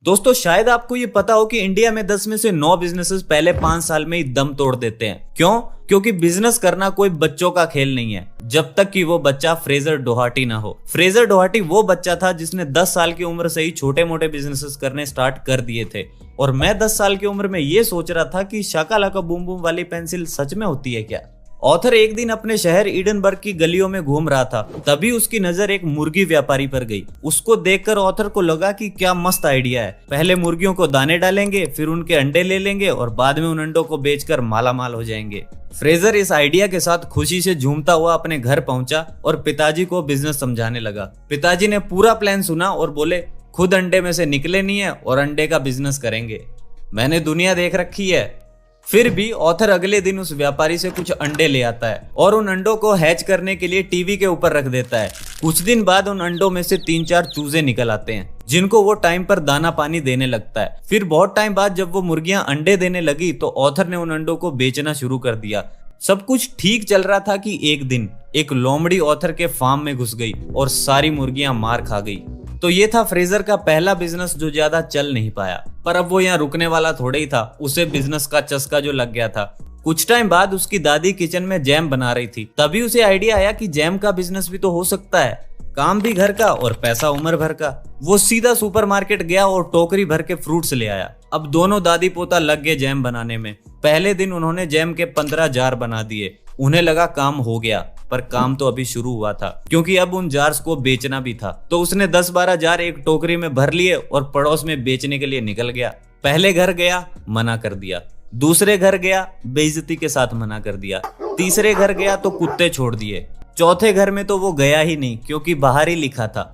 दोस्तों शायद आपको ये पता हो कि इंडिया में 10 में से 9 बिजनेसेस पहले 5 साल में ही दम तोड़ देते हैं। क्यों? क्योंकि बिजनेस करना कोई बच्चों का खेल नहीं है, जब तक कि वो बच्चा फ्रेजर डोहाटी ना हो। फ्रेजर डोहाटी वो बच्चा था जिसने 10 साल की उम्र से ही छोटे मोटे बिजनेसेस करने स्टार्ट कर दिए थे। और मैं 10 साल की उम्र में ये सोच रहा था कि शाका लाका बूम बूम वाली पेंसिल सच में होती है क्या। ऑथर एक दिन अपने शहर ईडनबर्ग की गलियों में घूम रहा था, तभी उसकी नजर एक मुर्गी व्यापारी पर गई। उसको देखकर ऑथर को लगा कि क्या मस्त आइडिया है। पहले मुर्गियों को दाने डालेंगे, फिर उनके अंडे ले लेंगे और बाद में उन अंडों को बेचकर माला माल हो जाएंगे। फ्रेजर इस आइडिया के साथ खुशी से झूमता हुआ अपने घर पहुंचा और पिताजी को बिजनेस समझाने लगा। पिताजी ने पूरा प्लान सुना और बोले, खुद अंडे में से निकले नहीं है और अंडे का बिजनेस करेंगे। मैंने दुनिया देख रखी है। फिर भी ऑथर अगले दिन उस व्यापारी से कुछ अंडे ले आता है और उन अंडों को हैच करने के लिए टीवी के ऊपर रख देता है। कुछ दिन बाद उन अंडों में से 3-4 चूजे निकल आते हैं, जिनको वो टाइम पर दाना पानी देने लगता है। फिर बहुत टाइम बाद जब वो मुर्गियां अंडे देने लगी तो ऑथर ने उन अंडों को बेचना शुरू कर दिया। सब कुछ ठीक चल रहा था कि एक दिन एक लोमड़ी ऑथर के फार्म में घुस गई और सारी मुर्गियां मार खा गई। तो ये था फ्रेजर का पहला बिजनेस जो ज्यादा चल नहीं पाया, पर अब वो यहाँ रुकने वाला थोड़ा ही था। उसे बिजनेस का चस्का जो लग गया था। कुछ टाइम बाद उसकी दादी किचन में जैम बना रही थी, तभी उसे आइडिया आया कि जैम का बिजनेस भी तो हो सकता है, काम भी घर का और पैसा उम्र भर का। वो सीधा सुपरमार्केट गया और टोकरी भर के फ्रूट्स ले आया। अब दोनों दादी पोता लग गए जैम बनाने में। पहले दिन उन्होंने जैम के 15 जार बना दिए। उन्हें लगा काम हो गया, पर काम तो अभी शुरू हुआ था, क्योंकि अब उन जार्स को बेचना भी था। तो उसने 10-12 जार एक टोकरी में भर लिए और पड़ोस में बेचने के लिए निकल गया। पहले घर गया, मना कर दिया। दूसरे घर गया, बेइज्जती के साथ मना कर दिया। तीसरे घर गया तो कुत्ते छोड़ दिए। चौथे घर में तो वो गया ही नहीं, क्योंकि बाहर ही लिखा था।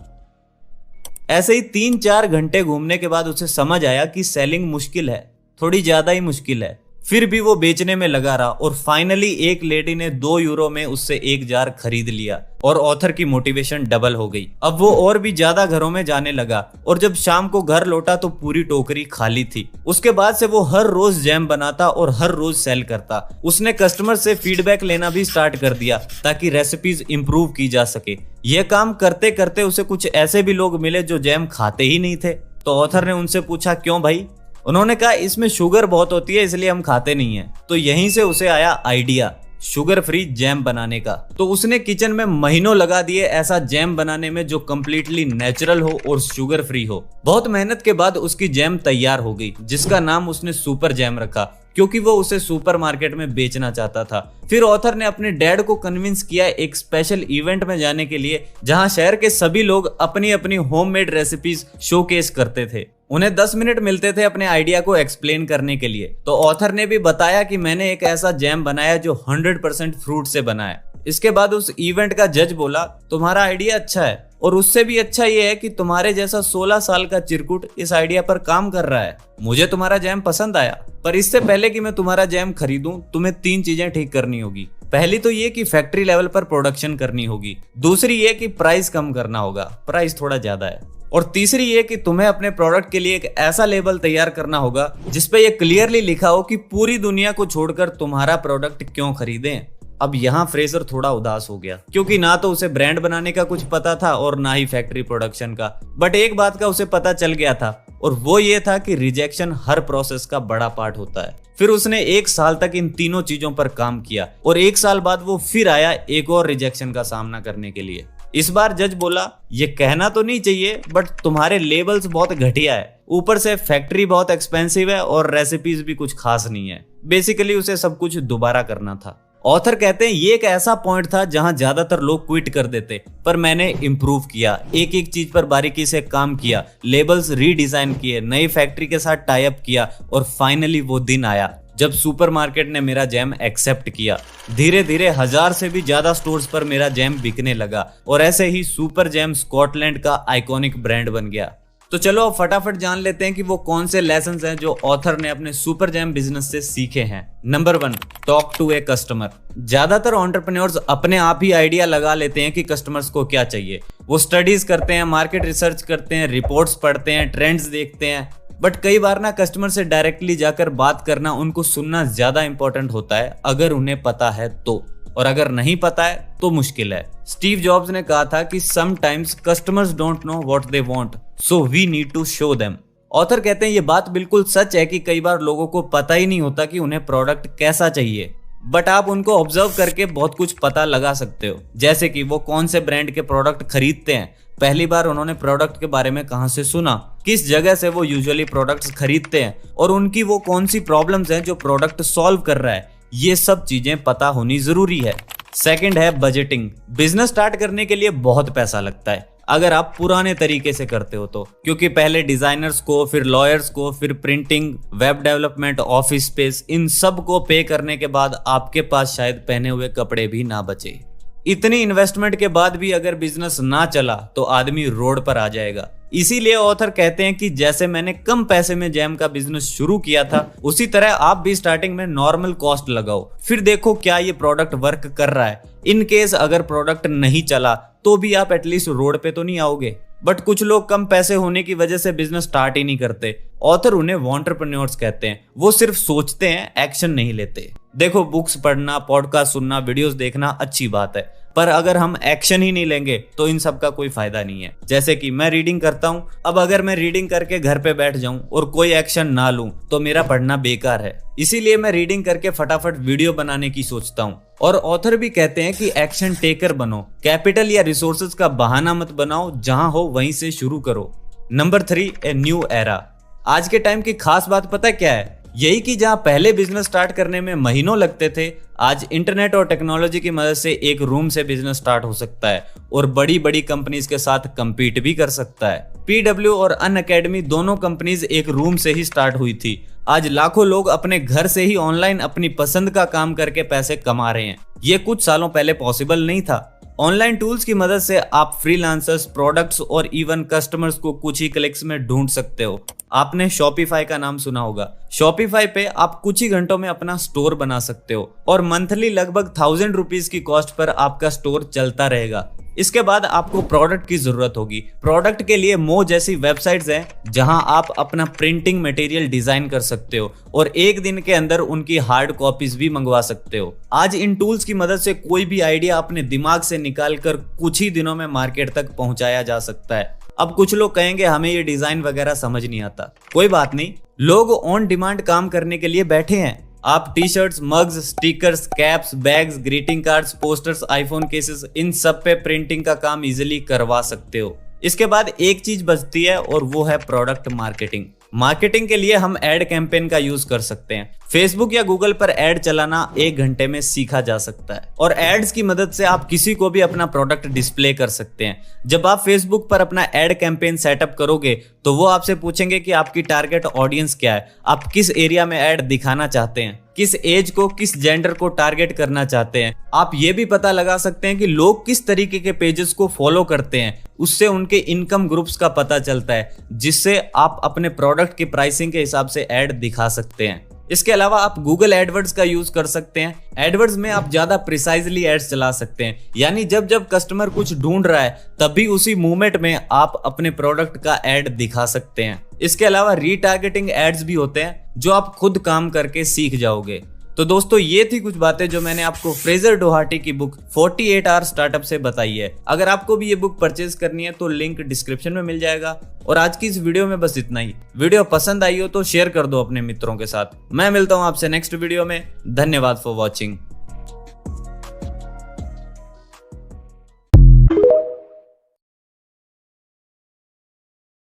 ऐसे ही 3-4 घंटे घूमने के बाद उसे समझ आया कि सेलिंग मुश्किल है, थोड़ी ज्यादा ही मुश्किल है। फिर भी वो बेचने में लगा रहा और फाइनली एक लेडी ने 2 यूरो में उससे 1 जार खरीद लिया और ऑथर की मोटिवेशन डबल हो गई। अब वो और भी ज्यादा घरों में जाने लगा और जब शाम को घर लौटा तो पूरी टोकरी खाली थी। उसके बाद से वो हर रोज जैम बनाता और हर रोज सेल करता। उसने कस्टमर से फीडबैक लेना भी स्टार्ट कर दिया ताकि रेसिपीज इंप्रूव की जा सके। यह काम करते करते उसे कुछ ऐसे भी लोग मिले जो जैम खाते ही नहीं थे। तो ऑथर ने उनसे पूछा, क्यों भाई? उन्होंने कहा, इसमें शुगर बहुत होती है इसलिए हम खाते नहीं हैं। तो यहीं से उसे आया आइडिया शुगर फ्री जैम बनाने का। तो उसने किचन में महीनों लगा दिए ऐसा जैम बनाने में जो कम्प्लीटली नेचुरल हो और शुगर फ्री हो। बहुत मेहनत के बाद उसकी जैम तैयार हो गई, जिसका नाम उसने सुपर जैम रखा, क्योंकि वो उसे सुपरमार्केट में बेचना चाहता था। फिर ऑथर ने अपने डैड को कन्विंस किया एक स्पेशल इवेंट में जाने के लिए, जहां शहर के सभी लोग अपनी अपनी होममेड रेसिपीज शोकेस करते थे। उन्हें 10 मिनट मिलते थे अपने आइडिया को एक्सप्लेन करने के लिए। तो ऑथर ने भी बताया कि मैंने एक ऐसा जैम बनाया जो 100% फ्रूट से बना है। इसके बाद उस इवेंट का जज बोला, तुम्हारा आइडिया अच्छा है और उससे भी अच्छा ये है कि तुम्हारे जैसा 16 साल का चिरकुट इस आइडिया पर काम कर रहा है। मुझे तुम्हारा जैम पसंद आया, पर इससे पहले कि मैं तुम्हारा जैम खरीदूं तुम्हें 3 चीजें ठीक करनी होगी। पहली तो ये कि फैक्ट्री लेवल पर प्रोडक्शन करनी होगी। दूसरी ये कि प्राइस कम करना होगा, प्राइस थोड़ा ज्यादा है। और तीसरी ये कि तुम्हें अपने प्रोडक्ट के लिए एक ऐसा लेबल तैयार करना होगा जिसपे ये क्लियरली लिखा हो कि पूरी दुनिया को छोड़कर तुम्हारा प्रोडक्ट क्यों खरीदें। अब यहाँ फ्रेजर थोड़ा उदास हो गया, क्योंकि ना तो उसे ब्रांड बनाने का कुछ पता था और ना ही फैक्ट्री प्रोडक्शन का। बट एक बात का उसे पता चल गया था, और वो ये था कि रिजेक्शन हर प्रोसेस का बड़ा पार्ट होता है। फिर उसने 1 साल तक इन तीनों चीजों पर काम किया और 1 साल बाद वो फिर आया एक और रिजेक्शन का सामना करने के लिए। इस बार जज बोला, ये कहना तो नहीं चाहिए बट तुम्हारे लेबल्स बहुत घटिया है, ऊपर से फैक्ट्री बहुत एक्सपेंसिव है और रेसिपीज भी कुछ खास नहीं है। बेसिकली उसे सब कुछ दोबारा करना था। ऑथर कहते हैं ये एक ऐसा पॉइंट था जहां ज्यादातर लोग क्विट कर देते, पर मैंने इंप्रूव किया, एक एक चीज पर बारीकी से काम किया, लेबल्स रीडिजाइन किए, नई फैक्ट्री के साथ टाई अप किया और फाइनली वो दिन आया जब सुपरमार्केट ने मेरा जैम एक्सेप्ट किया। धीरे धीरे 1000 से भी ज्यादा स्टोर्स पर मेरा जैम बिकने लगा और ऐसे ही सुपर जैम स्कॉटलैंड का आइकॉनिक ब्रांड बन गया। तो चलो अब फटाफट जान लेते हैं कि वो कौन से लेसन्स हैं जो ऑथर ने अपने सुपर जैम बिजनेस से सीखे हैं। Number 1, talk to a customer. ज्यादातर एंटरप्रेन्योर्स अपने आप ही आइडिया लगा लेते हैं कि कस्टमर्स को क्या चाहिए। वो स्टडीज करते हैं, मार्केट रिसर्च करते हैं, रिपोर्ट्स पढ़ते हैं, ट्रेंड्स देखते हैं, बट कई बार ना कस्टमर से डायरेक्टली जाकर बात करना, उनको सुनना ज्यादा इंपॉर्टेंट होता है, अगर उन्हें पता है तो। और अगर नहीं पता है तो मुश्किल है। स्टीव जॉब्स ने कहा था कि sometimes customers don't know what they want, so we need to show them. Author कहते हैं ये बात बिल्कुल सच है कि कई बार लोगों को पता ही नहीं होता कि उन्हें प्रोडक्ट कैसा चाहिए, बट आप उनको ऑब्जर्व करके बहुत कुछ पता लगा सकते हो। जैसे कि वो कौन से ब्रांड के प्रोडक्ट खरीदते हैं, पहली बार उन्होंने प्रोडक्ट के बारे में कहां से सुना, किस जगह से वो यूजुअली प्रोडक्ट्स खरीदते हैं और उनकी वो कौन सी प्रॉब्लम्स हैं जो प्रोडक्ट सॉल्व कर रहा है। ये सब चीजें पता होनी जरूरी है। सेकंड है बजटिंग। बिजनेस स्टार्ट करने के लिए बहुत पैसा लगता है अगर आप पुराने तरीके से करते हो तो, क्योंकि पहले डिजाइनर्स को, फिर लॉयर्स को, फिर printing, web development, office space, इन सब को पे करने के बाद आपके पास शायद पहने हुए कपड़े भी ना बचे। इतनी इन्वेस्टमेंट के बाद भी अगर बिजनेस ना चला तो आदमी रोड पर आ जाएगा। इसीलिए ऑथर कहते हैं कि जैसे मैंने कम पैसे में जैम का बिजनेस शुरू किया था, उसी तरह आप भी स्टार्टिंग में नॉर्मल कॉस्ट लगाओ, फिर देखो क्या ये प्रोडक्ट वर्क कर रहा है। इन केस अगर प्रोडक्ट नहीं चला तो भी आप एटलीस्ट रोड पे तो नहीं आओगे। बट कुछ लोग कम पैसे होने की वजह से बिजनेस स्टार्ट ही नहीं करते। ऑथर उन्हें वॉन्टरप्रेन्योर्स कहते हैं। वो सिर्फ सोचते हैं, एक्शन नहीं लेते। देखो, बुक्स पढ़ना, पॉडकास्ट सुनना, वीडियोस देखना अच्छी बात है, पर अगर हम एक्शन ही नहीं लेंगे तो इन सब का कोई फायदा नहीं है। जैसे कि मैं रीडिंग करता हूँ, अब अगर मैं रीडिंग करके घर पे बैठ जाऊं और कोई एक्शन ना लूं तो मेरा पढ़ना बेकार है। इसीलिए मैं रीडिंग करके फटाफट वीडियो बनाने की सोचता हूँ। और ऑथर भी कहते हैं कि एक्शन टेकर बनो, कैपिटल या रिसोर्सेज का बहाना मत बनाओ, जहां हो वहीं से शुरू करो। Number 3, a new era. आज के टाइम की खास बात पता क्या है? यही कि जहां पहले बिजनेस स्टार्ट करने में महीनों लगते थे, आज इंटरनेट और टेक्नोलॉजी की मदद से एक रूम से बिजनेस स्टार्ट हो सकता है और बड़ी बड़ी कंपनीज के साथ compete भी कर सकता है। PW और अनअकैडमी दोनों कंपनीज एक रूम से ही स्टार्ट हुई थी। आज लाखों लोग अपने घर से ही ऑनलाइन अपनी पसंद का काम करके पैसे कमा रहे हैं। ये कुछ सालों पहले पॉसिबल नहीं था। ऑनलाइन टूल्स की मदद से आप फ्रीलांसर्स, प्रोडक्ट्स और इवन कस्टमर्स को कुछ ही क्लिक्स में ढूंढ सकते हो। आपने शॉपिफाई का नाम सुना होगा। शॉपिफाई पे आप कुछ ही घंटों में अपना स्टोर बना सकते हो और मंथली लगभग 1000 रुपीज की कॉस्ट पर आपका स्टोर चलता रहेगा। इसके बाद आपको प्रोडक्ट की जरूरत होगी। प्रोडक्ट के लिए मो जैसी वेबसाइट्स हैं जहां आप अपना प्रिंटिंग मटेरियल डिजाइन कर सकते हो और एक दिन के अंदर उनकी हार्ड कॉपीज भी मंगवा सकते हो। आज इन टूल्स की मदद से कोई भी आइडिया अपने दिमाग से निकालकर कुछ ही दिनों में मार्केट तक पहुंचाया जा सकता है। अब कुछ लोग कहेंगे हमें ये डिजाइन वगैरह समझ नहीं आता। कोई बात नहीं, लोग ऑन डिमांड काम करने के लिए बैठे हैं। आप T shirts, mugs, stickers, caps, bags, greeting cards, posters, iPhone cases, इन सब पे प्रिंटिंग का काम इजीली करवा सकते हो। इसके बाद एक चीज बचती है और वो है प्रोडक्ट मार्केटिंग। मार्केटिंग के लिए हम एड कैंपेन का यूज कर सकते हैं। फेसबुक या गूगल पर एड चलाना 1 घंटे में सीखा जा सकता है और एड्स की मदद से आप किसी को भी अपना प्रोडक्ट डिस्प्ले कर सकते हैं। जब आप फेसबुक पर अपना एड कैंपेन सेटअप करोगे तो वो आपसे पूछेंगे कि आपकी टारगेट ऑडियंस क्या है, आप किस एरिया में एड दिखाना चाहते हैं, किस एज को, किस जेंडर को टारगेट करना चाहते हैं। आप ये भी पता लगा सकते हैं कि लोग किस तरीके के पेजेस को फॉलो करते हैं, उससे उनके इनकम ग्रुप्स का पता चलता है, जिससे आप अपने प्रोडक्ट की प्राइसिंग के हिसाब से एड दिखा सकते हैं। इसके अलावा आप गूगल एडवर्ड्स का यूज कर सकते हैं। एडवर्ड्स में आप ज्यादा प्रिसाइजली एड्स चला सकते हैं, यानी जब जब कस्टमर कुछ ढूंढ रहा है तभी उसी मूवमेंट में आप अपने प्रोडक्ट का एड दिखा सकते हैं। इसके अलावा रीटारगेटिंग एड्स भी होते हैं जो आप खुद काम करके सीख जाओगे। तो दोस्तों, ये थी कुछ बातें जो मैंने आपको फ्रेजर डोहार्टी की बुक 48 आवर स्टार्टअप से बताई है। अगर आपको भी ये बुक परचेज करनी है तो लिंक डिस्क्रिप्शन में मिल जाएगा। और आज की इस वीडियो में बस इतना ही। वीडियो पसंद आई हो तो शेयर कर दो अपने मित्रों के साथ। मैं मिलता हूं आपसे नेक्स्ट वीडियो में। धन्यवाद फॉर वॉचिंग।